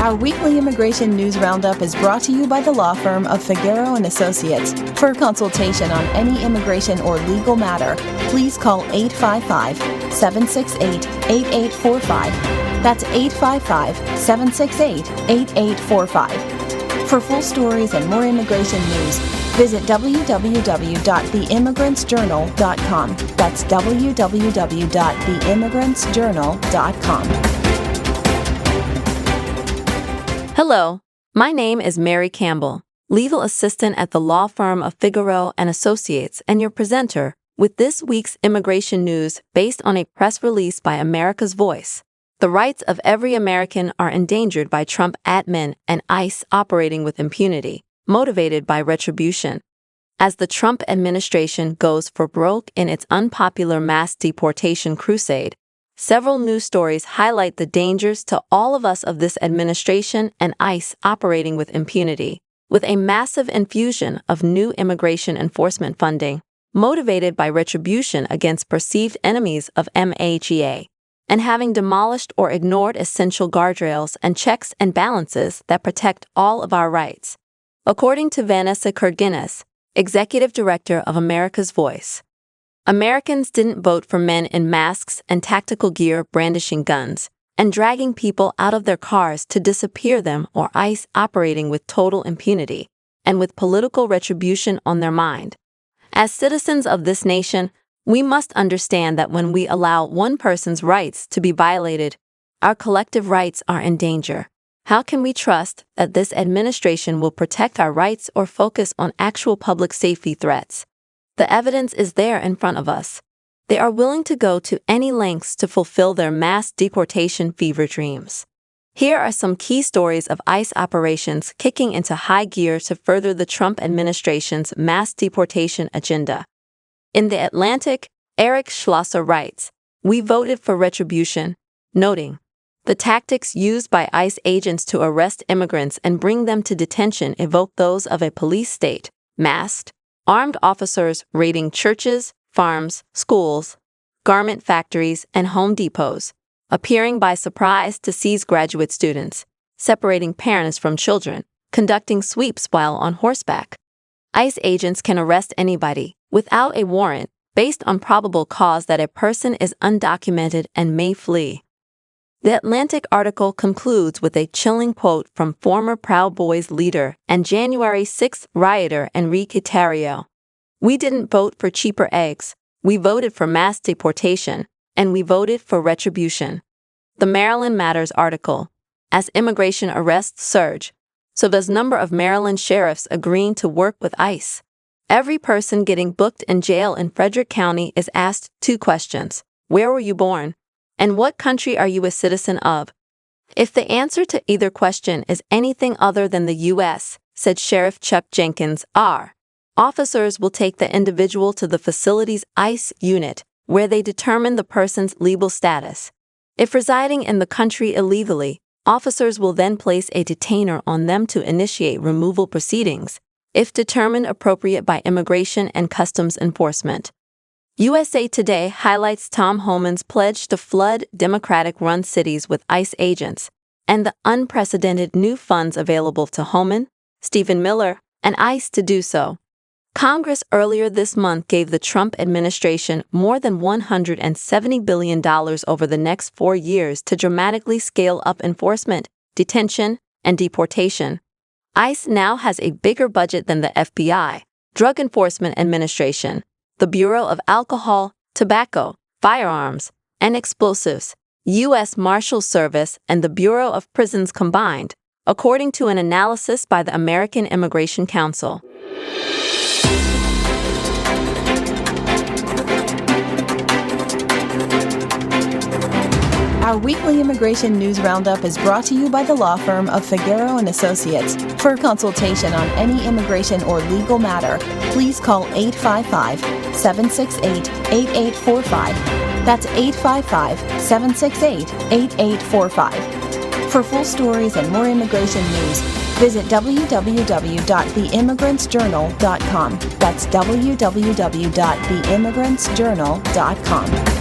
Our weekly immigration news roundup is brought to you by the law firm of Figueroa & Associates. For a consultation on any immigration or legal matter, please call 855-768-8845. That's 855-768-8845. For full stories and more immigration news, visit www.theimmigrantsjournal.com. That's www.theimmigrantsjournal.com. Hello, my name is Mary Campbell, legal assistant at the law firm of Figueroa & Associates, and your presenter with this week's immigration news based on a press release by America's Voice. The rights of every American are endangered by Trump admin and ICE operating with impunity, motivated by retribution. As the Trump administration goes for broke in its unpopular mass deportation crusade, several news stories highlight the dangers to all of us of this administration and ICE operating with impunity, with a massive infusion of new immigration enforcement funding, motivated by retribution against perceived enemies of MAGA, and having demolished or ignored essential guardrails and checks and balances that protect all of our rights. According to Vanessa Kirguinis, Executive Director of America's Voice, Americans didn't vote for men in masks and tactical gear brandishing guns and dragging people out of their cars to disappear them, or ICE operating with total impunity and with political retribution on their mind. As citizens of this nation, we must understand that when we allow one person's rights to be violated, our collective rights are in danger. How can we trust that this administration will protect our rights or focus on actual public safety threats? The evidence is there in front of us. They are willing to go to any lengths to fulfill their mass deportation fever dreams. Here are some key stories of ICE operations kicking into high gear to further the Trump administration's mass deportation agenda. In The Atlantic, Eric Schlosser writes, "We voted for retribution," noting, "The tactics used by ICE agents to arrest immigrants and bring them to detention evoke those of a police state, masked, armed officers raiding churches, farms, schools, garment factories, and Home Depots, appearing by surprise to seize graduate students, separating parents from children, conducting sweeps while on horseback. ICE agents can arrest anybody, without a warrant, based on probable cause that a person is undocumented and may flee." The Atlantic article concludes with a chilling quote from former Proud Boys leader and January 6th rioter Enrique Tarrio. "We didn't vote for cheaper eggs, we voted for mass deportation, and we voted for retribution." The Maryland Matters article, "As immigration arrests surge, so does number of Maryland sheriffs agreeing to work with ICE. Every person getting booked in jail in Frederick County is asked 2 questions. Where were you born? And what country are you a citizen of? If the answer to either question is anything other than the U.S., said Sheriff Chuck Jenkins, officers will take the individual to the facility's ICE unit, where they determine the person's legal status. If residing in the country illegally, officers will then place a detainer on them to initiate removal proceedings, if determined appropriate by Immigration and Customs Enforcement." USA Today highlights Tom Homan's pledge to flood Democratic-run cities with ICE agents and the unprecedented new funds available to Homan, Stephen Miller, and ICE to do so. Congress earlier this month gave the Trump administration more than $170 billion over the next 4 years to dramatically scale up enforcement, detention, and deportation. ICE now has a bigger budget than the FBI, Drug Enforcement Administration, the Bureau of Alcohol, Tobacco, Firearms, and Explosives, U.S. Marshals Service, and the Bureau of Prisons combined, according to an analysis by the American Immigration Council. Our weekly immigration news roundup is brought to you by the law firm of Figueroa & Associates. For a consultation on any immigration or legal matter, please call 855-768-8845. That's 855-768-8845. For full stories and more immigration news, visit www.theimmigrantsjournal.com. That's www.theimmigrantsjournal.com.